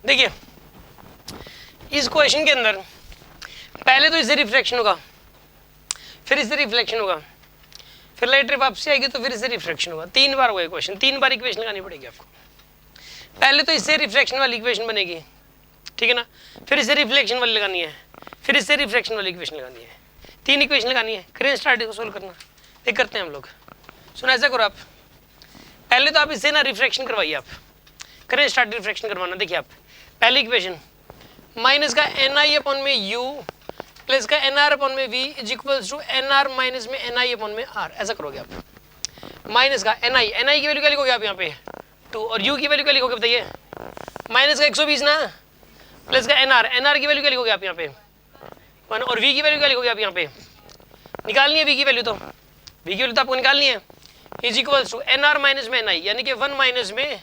देखिए इस क्वेश्चन के अंदर पहले तो इससे रिफ्लेक्शन होगा, फिर इससे रिफ्लेक्शन होगा, फिर लाइट रे वापसी आएगी तो फिर इससे रिफ्लेक्शन होगा। 3 बार हुआ क्वेश्चन, 3 बार इक्वेशन लगानी पड़ेगी आपको। पहले तो इससे रिफ्लेक्शन वाली इक्वेशन बनेगी, ठीक है ना, फिर इससे रिफ्लेक्शन वाली लगानी है, फिर इससे रिफ्लेक्शन वाली इक्वेशन लगानी है। 3 इक्वेशन लगानी है। करें स्टार्ट को सोल्व करना, ये करते हैं हम लोग। सुना ऐसा करो आप, पहले तो आप इससे ना रिफ्लेक्शन करवाइए, आप करें स्टार्ट रिफ्लेक्शन करवाना। देखिए आप पहली इक्वेशन माइनस का ni अपॉन में u प्लस का nr अपॉन में v is equals to nr minus में ni अपॉन में r, ऐसा करोगे आप। माइनस का ni की वैल्यू क्या लिखोगे आप यहाँ पे 2, और u की वैल्यू क्या लिखोगे बताइए, माइनस का 120 ना, प्लस का nr की वैल्यू क्या लिखोगे आप यहाँ पे 1, और v की वैल्यू क्या लिखोगे आप यहाँ पे, निकालनी है v की वैल्यू, तो v की वैल्यू तो आपको निकालनी है, is equals to nr minus में ni यानी कि 1 माइनस में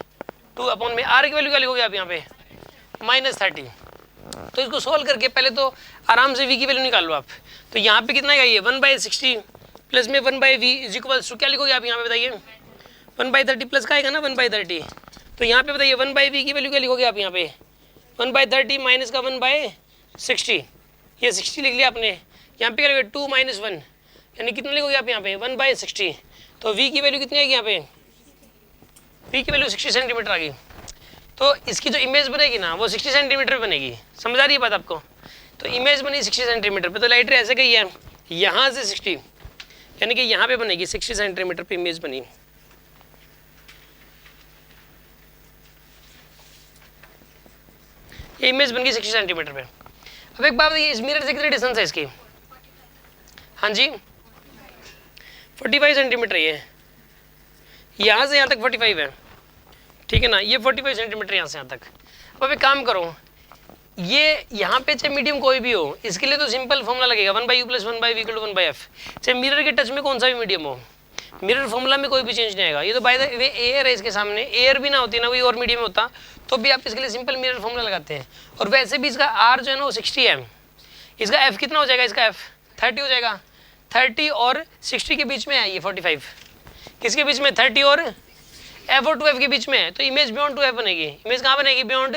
2 अपॉन में r की वैल्यू क्या लिखोगे आप यहाँ पे -30। तो इसको सोल्व करके पहले तो आराम से v की वैल्यू निकाल लो आप। तो यहाँ पे कितना है ये 1/60 प्लस में 1/v इज इक्वल्स टू क्या लिखोगे आप यहाँ पे बताइए 1/30 प्लस का आएगा ना 1/30। तो यहाँ पे बताइए 1/v की वैल्यू क्या लिखोगे आप यहाँ पे 1/30 माइनस का 1/60, ये 60 लिख लिया आपने। यहाँ पे क्या लिखोगे 2 - 1 यानी कितना लिखोगे आप यहाँ पे 1/60। तो v की वैल्यू कितनी आएगी यहाँ पे, v की वैल्यू 60 सेंटीमीटर आ गई। तो इसकी जो इमेज बनेगी ना वो 60 सेंटीमीटर बनेगी, समझ आ रही है बात आपको। तो इमेज बनी 60 सेंटीमीटर पे, तो लाइट रे ऐसे गई है यहाँ से 60 यानी कि यहाँ पे बनेगी 60 सेंटीमीटर पे इमेज बनी। ये इमेज बन गई 60 सेंटीमीटर पे। अब एक बात बताइए इस मिरर से कितनी डिस्टेंस है इसकी, हाँ जी 45 सेंटीमीटर, ये यहाँ से यहाँ तक 45 है, ठीक है ना, ये 45 सेंटीमीटर यहाँ से यहाँ तक। अब एक काम करो, ये यहाँ पे चाहे मीडियम कोई भी हो, इसके लिए तो सिंपल फॉर्मूला लगेगा 1/u plus 1/v equal to 1/f। चाहे मिरर के टच में कौन सा भी मीडियम हो, मिरर फॉर्मूला में कोई भी चेंज नहीं आएगा। ये तो बाय द वे एयर है इसके सामने, एयर भी ना होती ना कोई और मीडियम होता तो भी आप इसके लिए सिंपल मिरर फॉर्मूला लगाते हैं। और वैसे भी इसका r जो है ना वो 60 है, इसका f कितना हो जाएगा, इसका f 30 हो जाएगा। 30 और 60 के बीच में है ये 45, किसके बीच में 30 और f और 2f के बीच में है। तो इमेज बियॉन्ड 2f बनेगी। इमेज कहाँ बनेगी, बियॉन्ड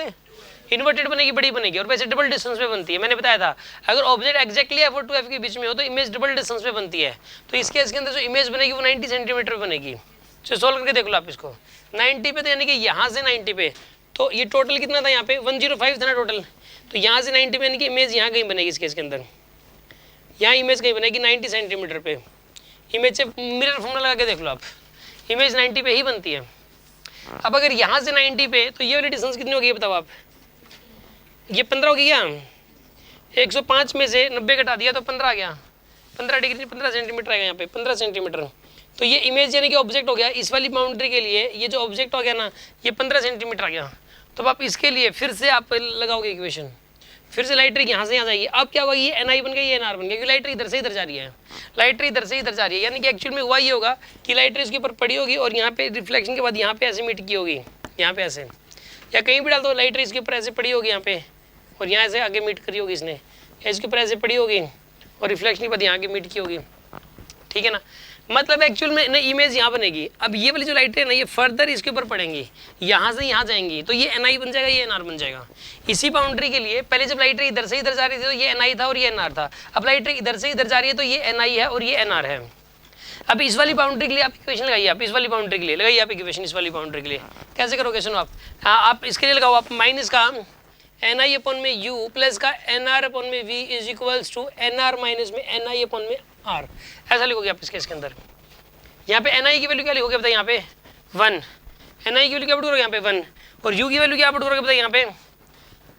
इन्वर्टेड बनेगी, बड़ी बनेगी। और वैसे डबल डिस्टेंस पे बनती है, मैंने बताया था अगर ऑब्जेक्ट एक्जैक्टली f और 2f के बीच में हो तो इमेज डबल डिस्टेंस पे बनती है। तो इस केस के अंदर जो इमेज बनेगी वो 90 सेंटीमीटर बनेगी। तो सोल्व करके देख लो आप इसको 90 पे, तो यानी कि यहाँ से 90 पे, तो ये टोटल कितना था यहाँ पे 105 था ना टोटल, तो यहाँ से 90 पे यानी कि इमेज यहाँ कहीं बनेगी। इस केस के अंदर यहाँ इमेज कहीं बनेगी 90 सेंटीमीटर पे। इमेज से मिरर फॉर्मूला लगा के देख लो आप, इमेज 90 पे ही बनती है। अब अगर यहाँ से 90 पे, तो ये वाली डिस्टेंस कितनी होगी बताओ आप, ये 15 होगी क्या, 105 में से 90 घटा दिया तो 15 आ गया, 15 डिग्री 15 सेंटीमीटर आएगा यहाँ पे 15 सेंटीमीटर। तो ये इमेज यानी कि ऑब्जेक्ट हो गया इस वाली बाउंड्री के लिए, ये जो ऑब्जेक्ट हो गया ना ये 15 सेंटीमीटर आ गया। तो आप इसके लिए फिर से आप लगाओगे इक्वेशन, फिर से लाइट रे यहाँ से यहाँ जाएगी। अब क्या होगा, ये एन आई बन गया, ये एन आर बन गया, क्योंकि लाइट रे इधर से इधर जा रही है, लाइट रे इधर से इधर जा रही है। यानी कि एक्चुअल में हुआ ये होगा कि लाइट रे इसके ऊपर पड़ी होगी और यहाँ पे रिफ्लेक्शन के बाद यहाँ पे ऐसे मीट की होगी, यहाँ पे ऐसे, या कहीं भी डाल दो लाइट रे इसके ऊपर ऐसे पड़ी होगी यहाँ पे और यहाँ से आगे मीट करी होगी इसने, या इसके ऊपर ऐसे पड़ी होगी और रिफ्लेक्शन के बाद यहाँ आगे मीट की होगी, ठीक है ना। मतलब एक्चुअल में ना इमेज यहाँ बनेगी। अब ये वाली जो लाइट है ना ये फर्दर इसके ऊपर पड़ेंगी, यहाँ से यहाँ जाएंगी, तो ये एन आई बन जाएगा, ये एन आर बन जाएगा। इसी बाउंड्री के लिए पहले जब लाइट रे इधर से इधर जा रही थी तो ये एन आई था और ये एन आर था। अब लाइट रे इधर से इधर जा रही है तो ये एन आई है और ये एन आर है। अब इस वाली बाउंड्री के लिए आप इक्वेशन लगाइए, आप इस वाली बाउंड्री के लिए लगाइए आप इक्वेशन, इस वाली बाउंड्री के लिए कैसे करोगे सुनो आप। हाँ आप इसके लिए लगाओ आप माइनस का एन आई अपॉन में यू प्लस का एन आर अपॉन में V is equals to N R minus में एन आई अपॉन में आर, ऐसा लिखोगे आप इसके इसके अंदर। यहाँ पे एन आई की वैल्यू क्या लिखोगे बताइए, यहाँ पे 1, एन आई की वैल्यू क्या पुट करोगे यहाँ पे 1, और यू की वैल्यू क्या पुट करोगे बताइए यहाँ पे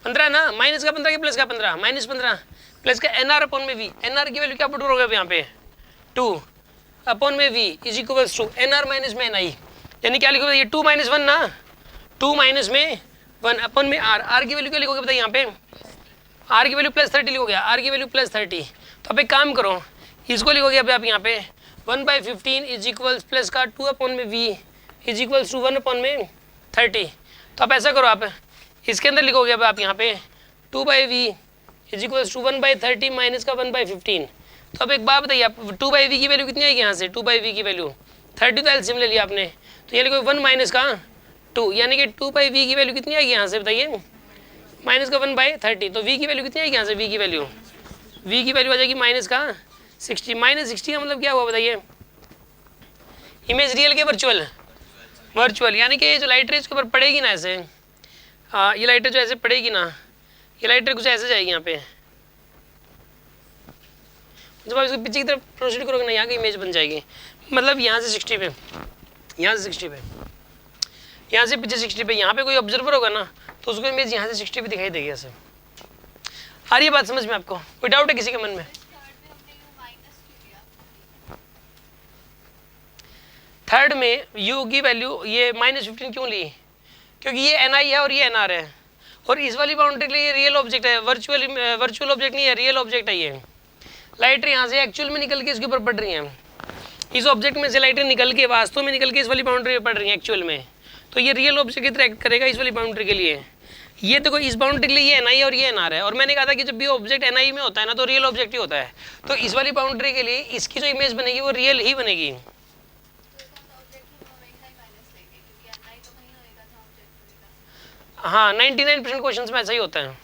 15 ना, माइनस का 15 के प्लस का 15, -15 प्लस का एन आर अपॉन में वी, एन आर की वैल्यू क्या पुट करोगे यहाँ पे 2 अपॉन में V is equals to N R minus में एन आई, यानी क्या लिखोगे ये 2 - 1 ना, 2 - में 1 अपॉन में आर, आर की वैल्यू क्या लिखोगे बताइए यहाँ पे, आर की वैल्यू +30 लिखोगे, आर की वैल्यू +30। तो अब एक काम करो इसको लिखोगे अब आप यहाँ पे 1/15 इज इक्वल्स प्लस का 2 अपॉन में V is equals to 1 upon में 30। तो आप ऐसा करो आप इसके अंदर लिखोगे अब आप यहाँ पे 2/v is equals to 1/30 minus का 1/15। तो अब एक बात बताइए आप 2/v की वैल्यू कितनी आएगी यहाँ से, 2/v की वैल्यू 30 तो एलसीएम ले लिया आपने, तो ये लिखो 1 माइनस का 2 यानी कि 2/v की वैल्यू कितनी आएगी यहाँ से बताइए माइनस का 1/30, तो v की वैल्यू कितनी आएगी यहाँ से? v की वैल्यू आ जाएगी माइनस का 60। माइनस 60 का मतलब क्या हुआ बताइए? इमेज रियल के वर्चुअल? वर्चुअल, यानी कि ये जो लाइट रे इसके ऊपर पड़ेगी ना ऐसे, ये लाइट रे जो ऐसे पड़ेगी ना, ये लाइट रे कुछ ऐसे जाएगी यहाँ पे। जब आप इसको पीछे की तरफ प्रोसीड करोगे ना, यहाँ की इमेज बन जाएगी। मतलब यहाँ से 60 पे, यहाँ से 60 पे, यहाँ से पीछे 60 पे, यहाँ पे कोई ऑब्जर्वर होगा ना तो उसको इमेज यहाँ से 60 पे दिखाई देगी ऐसे। आ रही है बात समझ में आपको? कोई डाउट है किसी के मन में? थर्ड में u की वैल्यू ये -15 क्यों ली? क्योंकि ये ni है और ये nr है, और इस वाली बाउंड्री के लिए ये रियल ऑब्जेक्ट है, वर्चुअल ऑब्जेक्ट नहीं है, रियल ऑब्जेक्ट है। ये लाइट रे यहाँ से एक्चुअल में निकल के इसके ऊपर पड़ रही हैं, इस ऑब्जेक्ट में से लाइट रे निकल के वास्तव में निकल के इस वाली बाउंड्री पे पड़ रही है एक्चुअल में, तो ये रियल ऑब्जेक्ट की तरह एक्ट करेगा इस वाली बाउंड्री के लिए। ये देखो इस बाउंड्री के लिए ये ni और ये nr है, और मैंने कहा था कि जब भी ऑब्जेक्ट ni में होता है ना तो रियल ऑब्जेक्ट ही होता है, तो इस वाली बाउंड्री के लिए इसकी जो इमेज बनेगी वो रियल ही बनेगी। हाँ 99% क्वेश्चन में ऐसा ही होता है,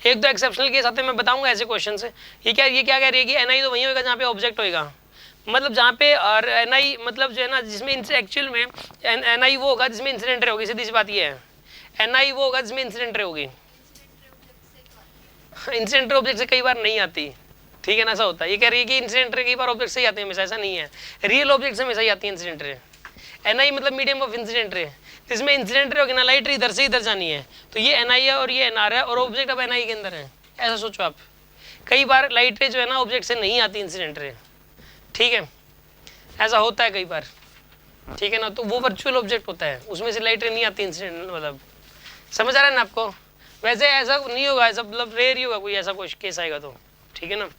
एक दो एक्सेप्शनल केस आते हैं, मैं बताऊंगा ऐसे क्वेश्चन से। ये क्या कह रही है कि ni तो वहीं होगा जहाँ पे ऑब्जेक्ट होगा, मतलब जहाँ पे और ni मतलब जो है ना जिसमें एक्चुअल में ni वो होगा जिसमें इंसिडेंट रे होगी, सीधी सी बात ये है। ni वो होगा जिसमें इंसिडेंट रे होगी, इंसिडेंट रे ऑब्जेक्ट से कई बार नहीं आती, ठीक है ना, ऐसा होता है। ये कह रही है कि इंसिडेंट रे कई बार ऑब्जेक्ट से ही आते हैं, हमेशा ऐसा नहीं है, रियल ऑब्जेक्ट से हमेशा ही आती है इंसिडेंट रे। ni मतलब मीडियम ऑफ इंसिडेंट रे, जिसमें इंसिडेंट रे होगी ना लाइट रे इधर से इधर जानी है, तो ये ni है और ये nr है, और ऑब्जेक्ट अब ni के अंदर है, ऐसा सोचो आप। कई बार लाइट रे जो है ना ऑब्जेक्ट से नहीं आती इंसिडेंट रे, ठीक है, ऐसा होता है कई बार, ठीक है ना, तो वो वर्चुअल ऑब्जेक्ट होता है, उसमें से लाइट रे नहीं आती इंसिडेंट, मतलब समझ आ रहा है ना आपको? वैसे ऐसा नहीं होगा, ऐसा मतलब रेयर ही होगा कोई ऐसा कुछ केस आएगा तो, ठीक है ना।